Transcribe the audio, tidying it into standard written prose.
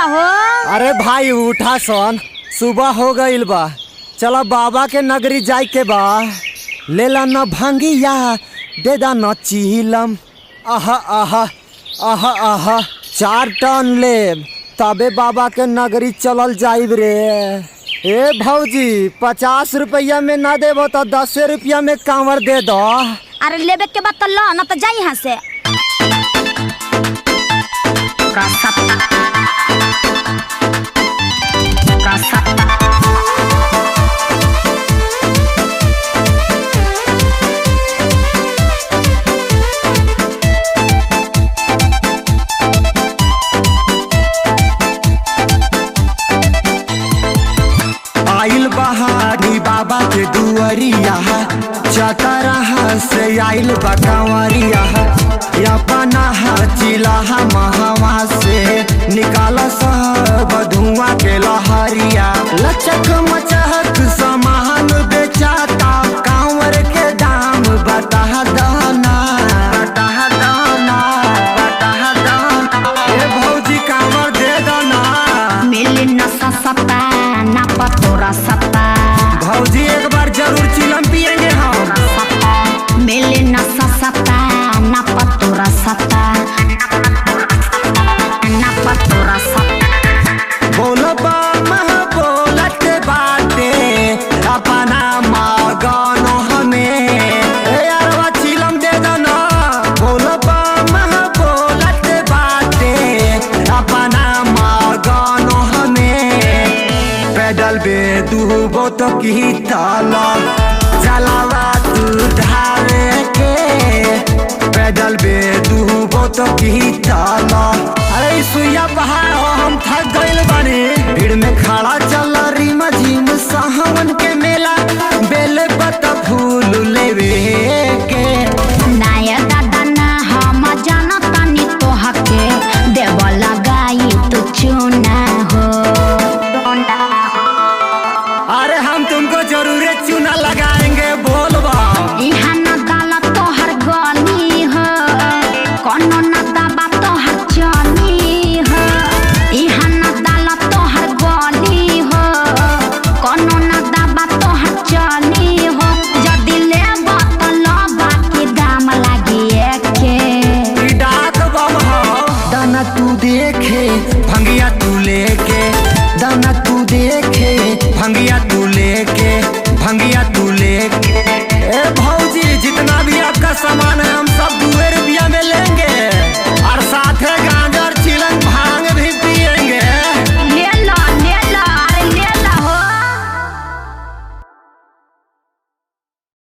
हो? अरे भाई उठा सन, सुबह हो गईल बा। चला बाबा के नगरी जाए के बा। ले ला न भंगिया, दे दा न चीलम। आहा आहा आहा आहा 4 टन ले तबे बाबा के नगरी चलल जाइब रे। ए भौजी 50 रुपया में ना देबो तो 10 रुपया में कांवर दे दो। अरे लेबे के बाद तो लो ना तो जाई यहाँ से। आइल बहारी बाबा के दुआरिया, चतरहा से आइल बा कांवरिया। अपना चिल्हा महवा से निकाल सब धुआं के लहरिया। लचक मचहक सामान बेचाता, कांवर के दाम बता दाना, बता दाना, बता दाना। ए भौजी कांवर दे दाना। मिली न सस्ता ना पतोरा सत्ता। भौजी एक बार जरूर चिलम पिएंगे हम। मिली न सस्ता ना पतोरा सत्ता, ना पतोरा सत्ता। बोलबा मह बोलत बाटे अपना मगन हमें। ए यारवा चिलम दे दना। बोलबा मह बोलत बाटे अपना मगन हमें। पैदल बे दुबो तो की ताला, चलावा तू धारे के। पैदल बे दुबो तो की ताला। अरे सुइया पहाड़ हो, हम थक गइल बानी। भीड़ में खड़ा चल रिम झिम सावन के मेला। बेल पत्ता फूल लेवे के। नाया दादा ना हम जानतानी तोहके देव लगाई तो चुना हो। अरे हम तुमको जरूर चूना लगाएंगे बोलबा। इहाँ न दाला तोहर गली हो, कोनो न दाबा तोहर चली हो। इहाँ न दाला तोहर गली हो, कोनो न दाबा तोहर चली हो। जदी लेबा तो लबा के दाम लागी एके। ई डाक बम हो। दाना तू देखे भंगिया तू लेके, दाना तू देखे भंगिया तू